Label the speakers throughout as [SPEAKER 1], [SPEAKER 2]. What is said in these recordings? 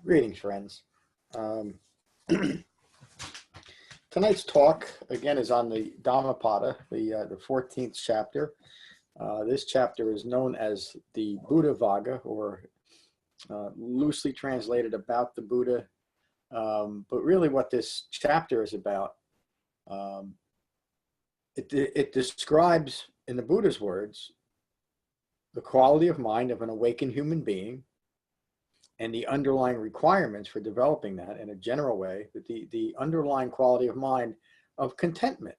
[SPEAKER 1] Greetings, friends. Um, tonight's talk, again, is on the Dhammapada, the 14th chapter. This chapter is known as the Buddhavagga, or loosely translated about the Buddha. But really what this chapter is about, it describes, in the Buddha's words, the quality of mind of an awakened human being and the underlying requirements for developing that in a general way, that the underlying quality of mind of contentment.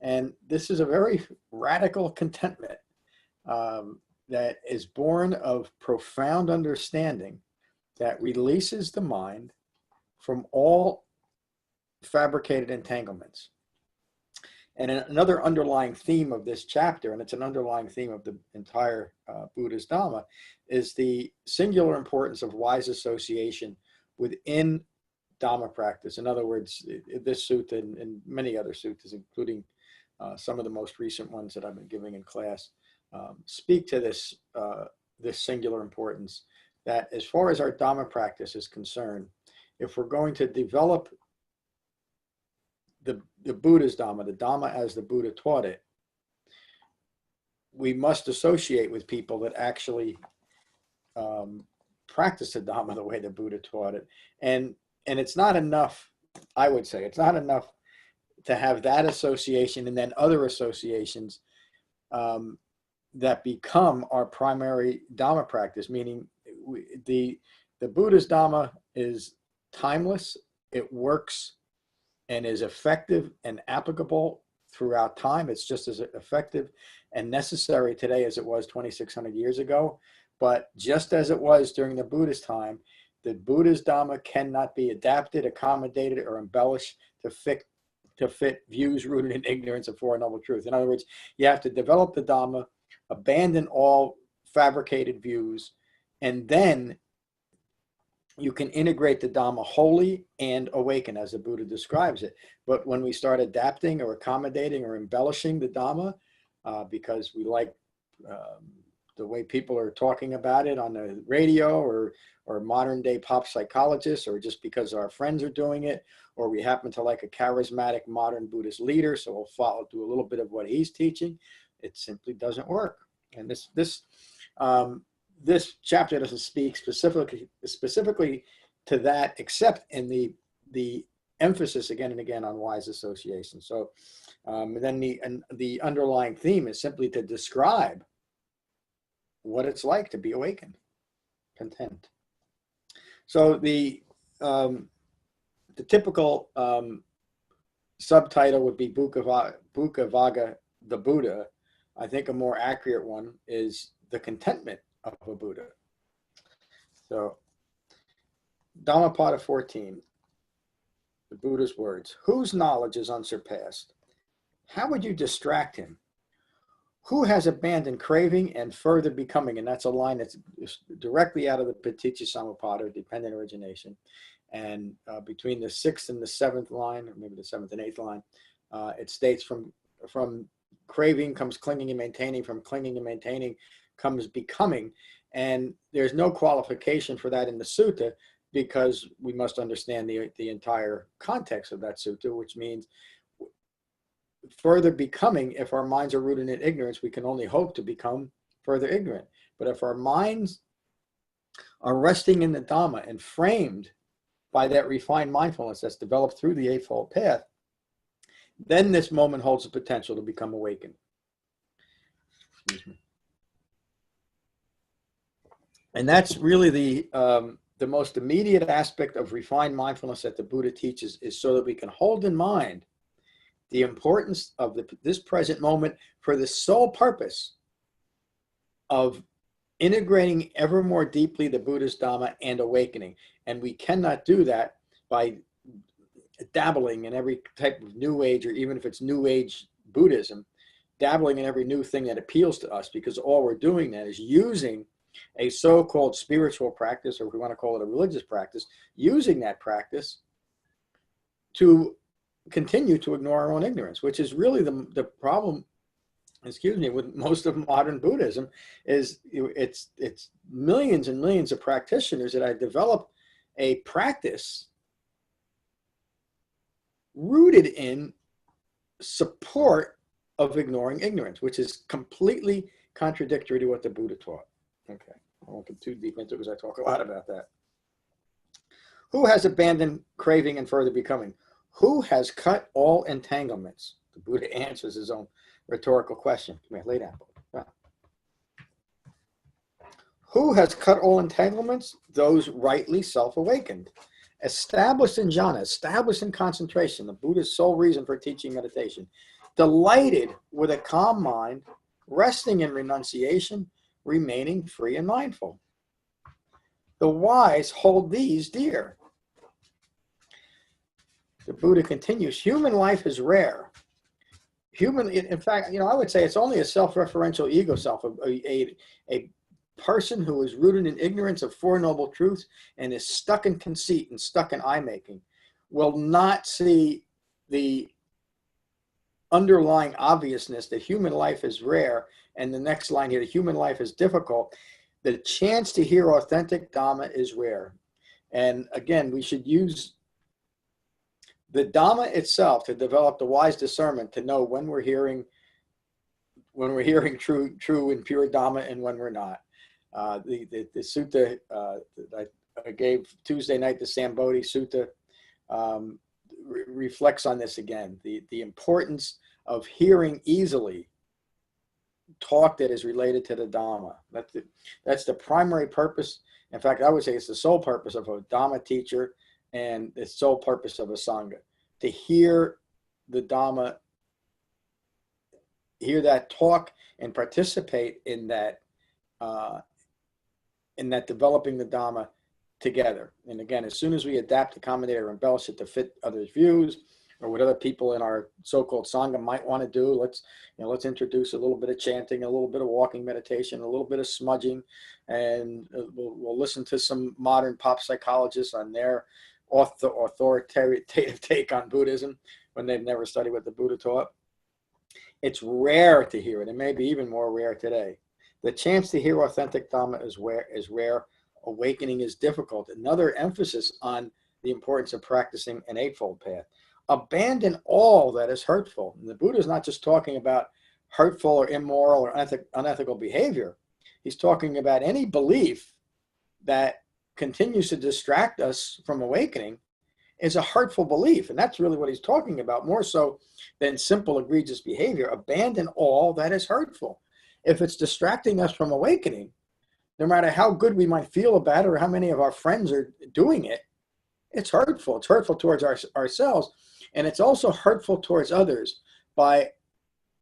[SPEAKER 1] And this is a very radical contentment that is born of profound understanding that releases the mind from all fabricated entanglements. And another underlying theme of this chapter, and it's an underlying theme of the entire Buddha's Dhamma, is the singular importance of wise association within Dhamma practice. In other words, this sutta and many other suttas, including some of the most recent ones that I've been giving in class, speak to this, this singular importance, that as far as our Dhamma practice is concerned, if we're going to develop the Buddha's Dhamma, the Dhamma as the Buddha taught it, we must associate with people that actually practice the Dhamma the way the Buddha taught it. And it's not enough, I would say, it's not enough to have that association and then other associations that become our primary Dhamma practice, meaning the Buddha's Dhamma is timeless, it works and is effective and applicable throughout time. It's just as effective and necessary today as it was 2,600 years ago. But just as it was during the Buddha's time, the Buddha's Dhamma cannot be adapted, accommodated, or embellished to fit views rooted in ignorance of Four Noble Truths. In other words, you have to develop the Dhamma, abandon all fabricated views, and then you can integrate the Dhamma wholly and awaken, as the Buddha describes it. But when we start adapting or accommodating or embellishing the Dhamma, because we like the way people are talking about it on the radio, or modern day pop psychologists, or just because our friends are doing it, or we happen to like a charismatic modern Buddhist leader, so we'll do a little bit of what he's teaching, it simply doesn't work. And this chapter doesn't speak specifically to that, except in the emphasis again and again on wise association. So then the underlying theme is simply to describe what it's like to be awakened, content. So the typical subtitle would be Buddhavagga, the Buddha. I think a more accurate one is the contentment of a Buddha. So Dhammapada 14, the Buddha's words: whose knowledge is unsurpassed? How would you distract him? Who has abandoned craving and further becoming? And that's a line that's directly out of the Paticca dependent origination. And between the 6th and the 7th line, or maybe the 7th and 8th line, it states from craving comes clinging and maintaining, from clinging and maintaining comes becoming. And there's no qualification for that in the sutta, because we must understand the entire context of that sutta, which means further becoming. If our minds are rooted in ignorance, we can only hope to become further ignorant. But if our minds are resting in the Dhamma and framed by that refined mindfulness that's developed through the Eightfold Path, then this moment holds the potential to become awakened. Excuse me. And that's really the most immediate aspect of refined mindfulness that the Buddha teaches, is so that we can hold in mind the importance of this present moment for the sole purpose of integrating ever more deeply the Buddha's Dhamma and awakening. And we cannot do that by dabbling in every type of New Age, or even if it's New Age Buddhism, dabbling in every new thing that appeals to us, because all we're doing then is using a so-called spiritual practice, or if we want to call it a religious practice, using that practice to continue to ignore our own ignorance, which is really the problem, with most of modern Buddhism. Is it's millions and millions of practitioners that I develop a practice rooted in support of ignoring ignorance, which is completely contradictory to what the Buddha taught. Okay, I won't get too deep into it because I talk a lot about that. Who has abandoned craving and further becoming? Who has cut all entanglements? The Buddha answers his own rhetorical question. Come here, lay down. Who has cut all entanglements? Those rightly self-awakened, established in jhana, established in concentration, the Buddha's sole reason for teaching meditation, delighted with a calm mind, resting in renunciation, remaining free and mindful. The wise hold these dear. The Buddha continues, human life is rare. In fact, I would say it's only a self-referential ego self, a person who is rooted in ignorance of Four Noble Truths and is stuck in conceit and stuck in eye-making will not see the underlying obviousness that human life is rare, and the next line here, the human life is difficult. The chance to hear authentic Dhamma is rare. And again, we should use the Dhamma itself to develop the wise discernment to know when we're hearing true and pure Dhamma and when we're not. The Sutta that I gave Tuesday night, the Sambodhi Sutta, reflects on this again, the importance of hearing easily talk that is related to the Dhamma. That's the primary purpose. In fact, I would say it's the sole purpose of a Dhamma teacher and the sole purpose of a Sangha, to hear the Dhamma, hear that talk and participate in that developing the Dhamma together. And again, as soon as we adapt, accommodate, or embellish it to fit others' views or what other people in our so-called Sangha might want to do, let's introduce a little bit of chanting, a little bit of walking meditation, a little bit of smudging, and we'll listen to some modern pop psychologists on their authoritative take on Buddhism when they've never studied what the Buddha taught. It's rare to hear it. It may be even more rare today. The chance to hear authentic Dhamma is rare. Awakening is difficult. Another emphasis on the importance of practicing an Eightfold Path. Abandon all that is hurtful. And the Buddha is not just talking about hurtful or immoral or unethical behavior. He's talking about any belief that continues to distract us from awakening is a hurtful belief. And that's really what he's talking about, more so than simple egregious behavior. Abandon all that is hurtful. If it's distracting us from awakening, no matter how good we might feel about it or how many of our friends are doing it, it's hurtful. It's hurtful towards ourselves. And it's also hurtful towards others by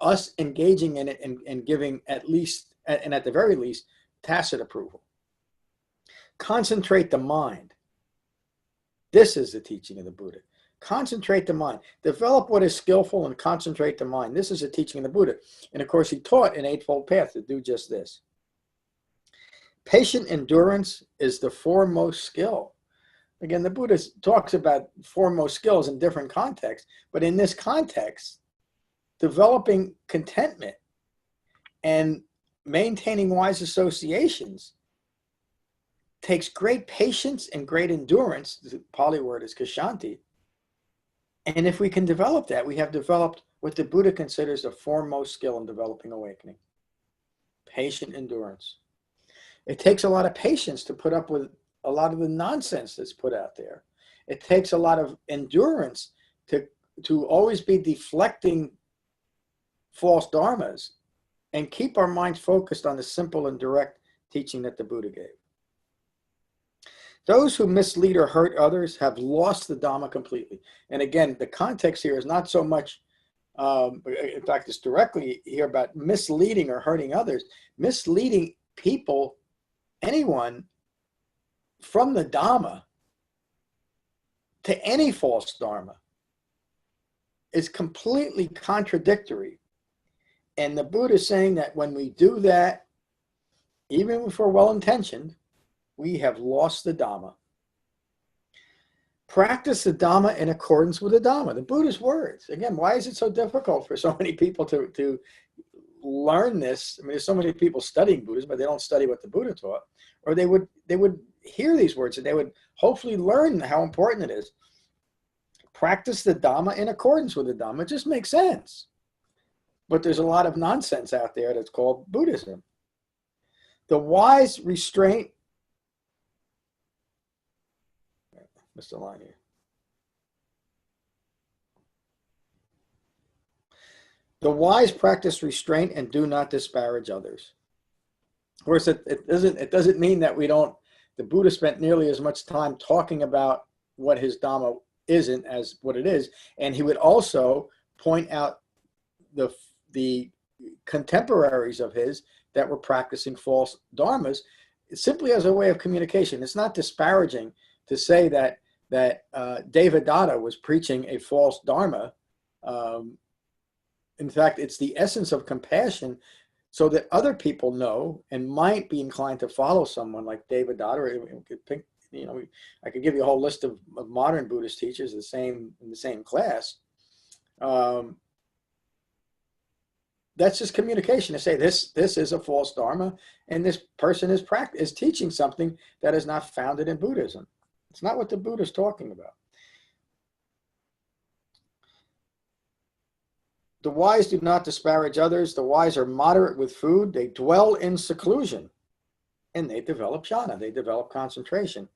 [SPEAKER 1] us engaging in it and giving at least, and at the very least, tacit approval. Concentrate the mind. This is the teaching of the Buddha. Concentrate the mind. Develop what is skillful and concentrate the mind. This is a teaching of the Buddha. And of course, he taught an Eightfold Path to do just this. Patient endurance is the foremost skill. Again, the Buddha talks about foremost skills in different contexts, but in this context, developing contentment and maintaining wise associations takes great patience and great endurance. The Pali word is kashanti. And if we can develop that, we have developed what the Buddha considers the foremost skill in developing awakening. Patient endurance. It takes a lot of patience to put up with a lot of the nonsense that's put out there. It takes a lot of endurance to always be deflecting false dharmas and keep our minds focused on the simple and direct teaching that the Buddha gave. Those who mislead or hurt others have lost the Dhamma completely. And again, the context here is not so much, in fact, it's directly here about misleading or hurting others. Misleading people, anyone, from the Dhamma to any false Dharma is completely contradictory. And the Buddha is saying that when we do that, even if we're well-intentioned, we have lost the Dhamma. Practice the Dhamma in accordance with the Dhamma, the Buddha's words. Again, why is it so difficult for so many people to learn this? I mean, there's so many people studying Buddhism, but they don't study what the Buddha taught. Or they would hear these words and they would hopefully learn how important it is. Practice the Dhamma in accordance with the Dhamma. It just makes sense. But there's a lot of nonsense out there that's called Buddhism. The wise restraint, missed the line here. The wise practice restraint and do not disparage others. Of course, it doesn't mean that the Buddha spent nearly as much time talking about what his Dhamma isn't as what it is. And he would also point out the contemporaries of his that were practicing false dharmas simply as a way of communication. It's not disparaging to say that Devadatta was preaching a false dharma. In fact, it's the essence of compassion so that other people know and might be inclined to follow someone like Devadatta. I could give you a whole list of modern Buddhist teachers in the same class. That's just communication to say this is a false dharma, and this person is teaching something that is not founded in Buddhism. It's not what the Buddha is talking about. The wise do not disparage others. The wise are moderate with food. They dwell in seclusion, and they develop jhana. They develop concentration.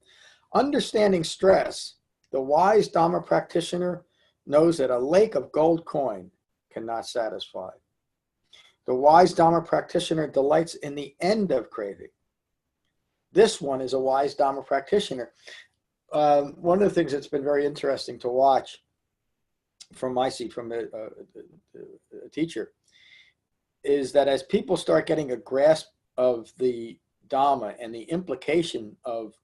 [SPEAKER 1] Understanding stress, the wise Dhamma practitioner knows that a lake of gold coin cannot satisfy. The wise Dhamma practitioner delights in the end of craving. This one is a wise Dhamma practitioner. One of the things that's been very interesting to watch from my seat, from a teacher, is that as people start getting a grasp of the Dhamma and the implication of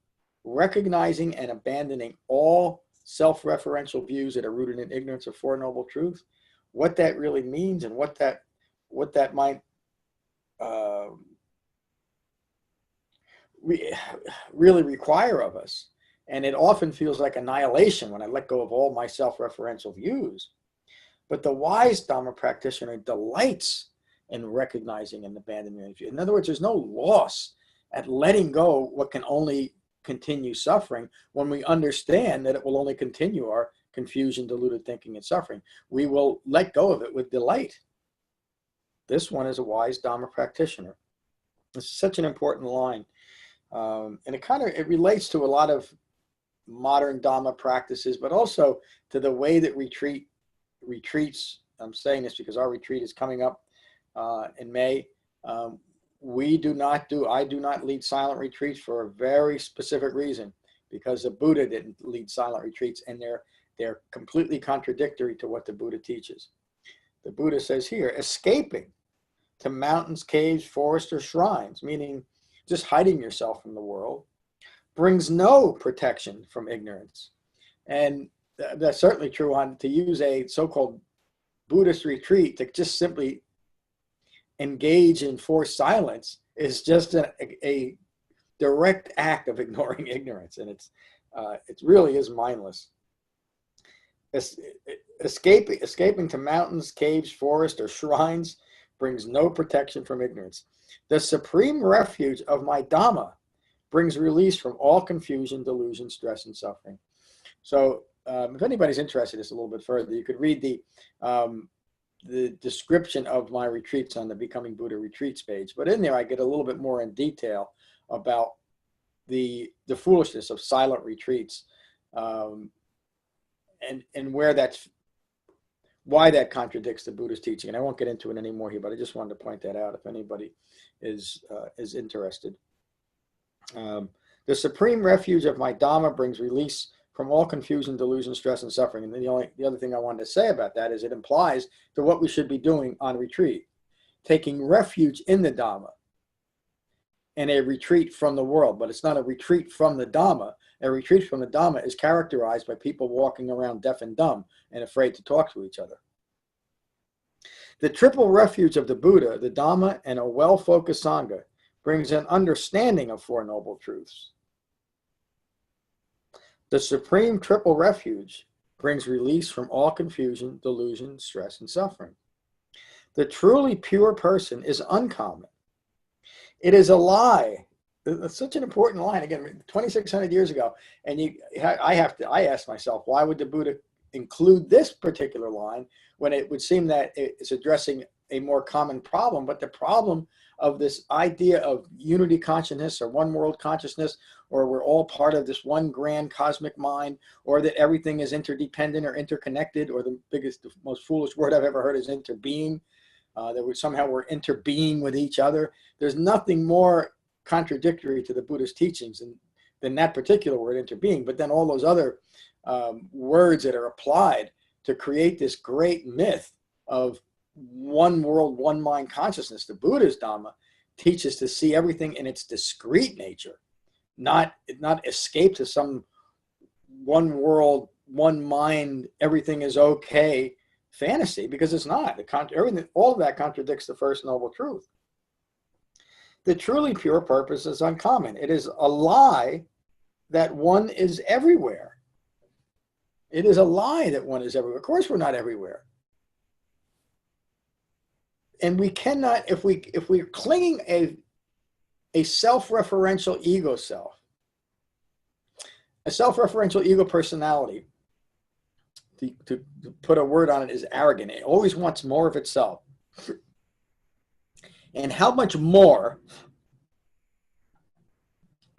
[SPEAKER 1] recognizing and abandoning all self-referential views that are rooted in ignorance of Four Noble Truths, what that really means and what that might really require of us. And it often feels like annihilation when I let go of all my self-referential views. But the wise Dhamma practitioner delights in recognizing and abandoning. In other words, there's no loss at letting go what can only continue suffering when we understand that it will only continue our confusion, deluded thinking, and suffering. We will let go of it with delight. This one is a wise Dhamma practitioner. This is such an important line. And it relates to a lot of modern Dhamma practices, but also to the way that retreats, I'm saying this because our retreat is coming up in May. I do not lead silent retreats for a very specific reason, because the Buddha didn't lead silent retreats, and they're completely contradictory to what the Buddha teaches. The Buddha says here, escaping to mountains, caves, forests, or shrines, meaning just hiding yourself from the world, brings no protection from ignorance. And that's certainly true to use a so-called Buddhist retreat to just simply engage in forced silence is just a direct act of ignoring ignorance. And it really is mindless. Escaping to mountains, caves, forests, or shrines brings no protection from ignorance. The supreme refuge of my Dhamma brings release from all confusion, delusion, stress, and suffering. So if anybody's interested in this a little bit further, you could read the description of my retreats on the Becoming Buddha Retreats page. But in there, I get a little bit more in detail about the foolishness of silent retreats, and why that contradicts the Buddha's teaching. And I won't get into it anymore here, but I just wanted to point that out if anybody is interested. The supreme refuge of my Dhamma brings release from all confusion, delusion, stress, and suffering. And the other thing I wanted to say about that is it implies to what we should be doing on retreat, taking refuge in the Dhamma and a retreat from the world. But it's not a retreat from the Dhamma. A retreat from the Dhamma is characterized by people walking around deaf and dumb and afraid to talk to each other. The triple refuge of the Buddha, the Dhamma, and a well-focused Sangha brings an understanding of Four Noble Truths. The supreme triple refuge brings release from all confusion, delusion, stress, and suffering. The truly pure person is uncommon. It is a lie That's such an important line. Again, 2,600 years ago. And I ask myself, why would the Buddha include this particular line when it would seem that it's addressing a more common problem? But the problem of this idea of unity consciousness or one world consciousness, or we're all part of this one grand cosmic mind, or that everything is interdependent or interconnected, or the most foolish word I've ever heard is interbeing, that we're interbeing with each other. There's nothing more contradictory to the Buddha's teachings than that particular word, interbeing. But then all those other words that are applied to create this great myth of one world, one mind consciousness. The Buddha's Dhamma teaches to see everything in its discrete nature, not escape to some one world, one mind, everything is okay fantasy, because it's not. All of that contradicts the first noble truth. The truly pure purpose is uncommon. It is a lie that one is everywhere. It is a lie that one is everywhere. Of course, we're not everywhere. And we cannot, if we're clinging a self-referential ego self, a self-referential ego personality, to put a word on it, is arrogant. It always wants more of itself. And how much more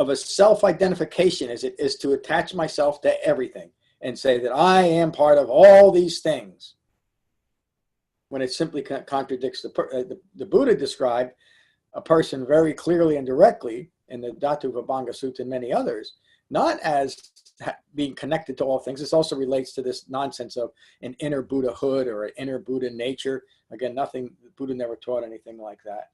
[SPEAKER 1] of a self-identification is it is to attach myself to everything and say that I am part of all these things, when it simply contradicts the Buddha described a person very clearly and directly in the Buddhavagga Sutta and many others, not as being connected to all things. This also relates to this nonsense of an inner Buddhahood or an inner Buddha nature. Again, Buddha never taught anything like that.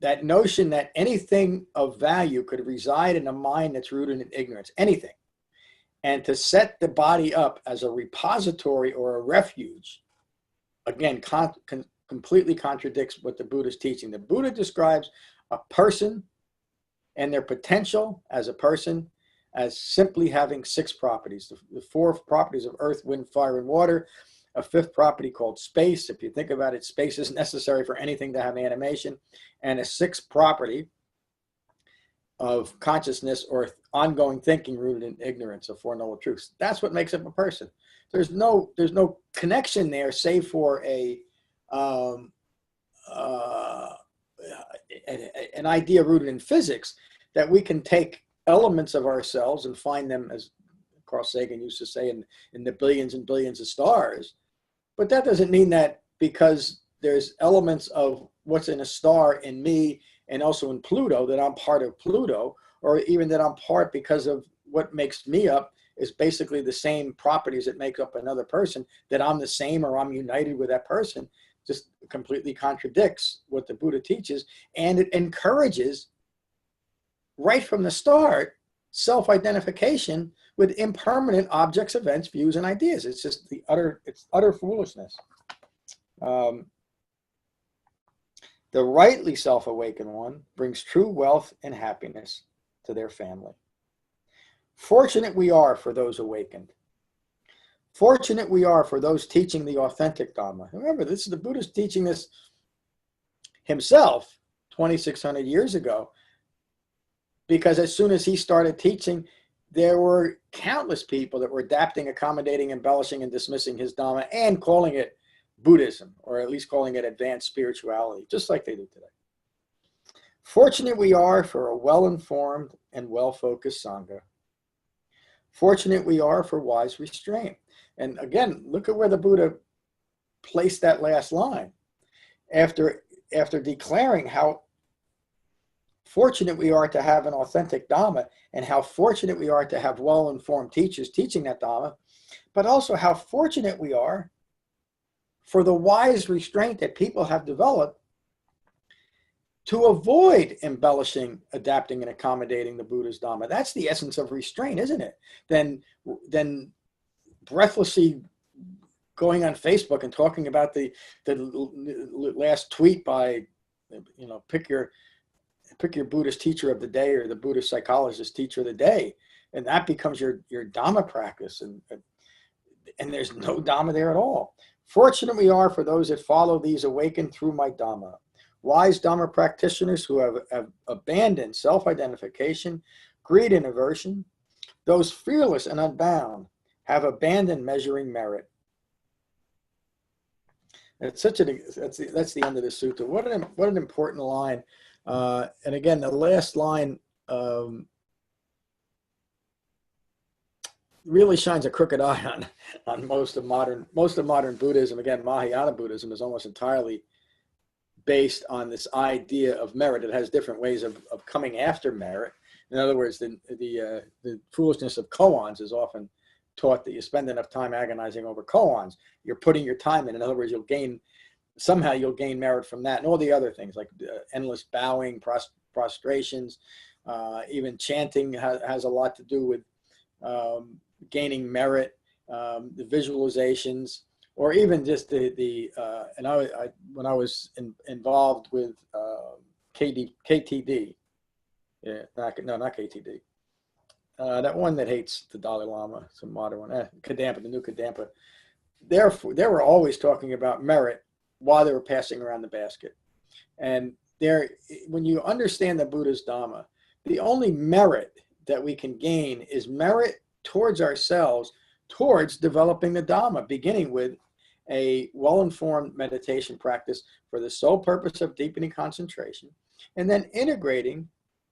[SPEAKER 1] That notion that anything of value could reside in a mind that's rooted in ignorance, anything. And to set the body up as a repository or a refuge, again, completely contradicts what the Buddha is teaching. The Buddha describes a person and their potential as a person as simply having 6 properties. The 4 properties of earth, wind, fire, and water. A 5th property called space. If you think about it, space is necessary for anything to have animation. And a 6th property of consciousness or ongoing thinking rooted in ignorance of Four Noble Truths. That's what makes up a person. There's no connection there, save for an idea rooted in physics, that we can take elements of ourselves and find them, as Carl Sagan used to say, in the billions and billions of stars. But that doesn't mean that because there's elements of what's in a star in me and also in Pluto, that I'm part of Pluto, or even that I'm part because of what makes me up is basically the same properties that make up another person, that I'm the same or I'm united with that person. Just completely contradicts what the Buddha teaches, and it encourages right from the start self-identification with impermanent objects, events, views, and ideas. It's just utter foolishness. The rightly self-awakened one brings true wealth and happiness to their family. Fortunate we are for those awakened. Fortunate we are for those teaching the authentic Dhamma. Remember, this is the Buddha's teaching this himself 2,600 years ago, because as soon as he started teaching, there were countless people that were adapting, accommodating, embellishing, and dismissing his Dhamma and calling it Buddhism, or at least calling it advanced spirituality, just like they do today. Fortunate we are for a well-informed and well-focused Sangha. Fortunate we are for wise restraint. And again, look at where the Buddha placed that last line. After declaring how fortunate we are to have an authentic Dhamma, and how fortunate we are to have well-informed teachers teaching that Dhamma, but also how fortunate we are for the wise restraint that people have developed to avoid embellishing, adapting, and accommodating the Buddha's Dhamma. That's the essence of restraint, isn't it? Then breathlessly going on Facebook and talking about the last tweet by, pick your Buddhist teacher of the day, or the Buddhist psychologist teacher of the day, and that becomes your Dhamma practice, and there's no Dhamma there at all. Fortunate we are for those that follow these awakened through my Dhamma. Wise Dhamma practitioners who have abandoned self-identification, greed, and aversion, those fearless and unbound, have abandoned measuring merit. It's such an that's the end of the sutta. What an important line. And again, the last line really shines a crooked eye on most of modern Buddhism. Again, Mahayana Buddhism is almost entirely based on this idea of merit. It has different ways of coming after merit. In other words, the foolishness of koans is often taught that you spend enough time agonizing over koans. You're putting your time in. In other words, you'll gain merit from that, and all the other things like endless bowing, prostrations, even chanting has a lot to do with gaining merit, the visualizations, or even just and when I was involved with KTD, not KTD, that one that hates the Dalai Lama, some modern one, Kadampa, the new Kadampa. Therefore, they were always talking about merit while they were passing around the basket. And when you understand the Buddha's Dhamma, the only merit that we can gain is merit towards ourselves, towards developing the Dhamma, beginning with a well-informed meditation practice for the sole purpose of deepening concentration, and then integrating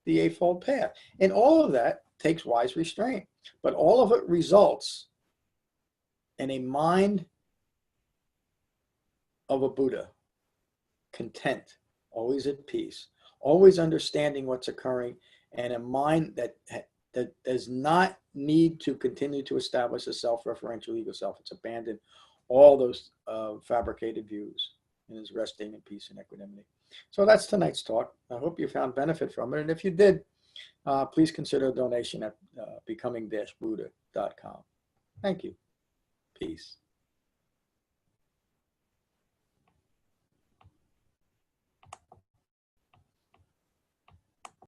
[SPEAKER 1] the Eightfold Path. And all of that takes wise restraint, but all of it results in a mind of a Buddha, content, always at peace, always understanding what's occurring, and a mind that does not need to continue to establish a self-referential ego self. It's abandoned all those fabricated views and is resting in peace and equanimity. So that's tonight's talk. I hope you found benefit from it. And if you did, please consider a donation at becoming-buddha.com. Thank you. Peace.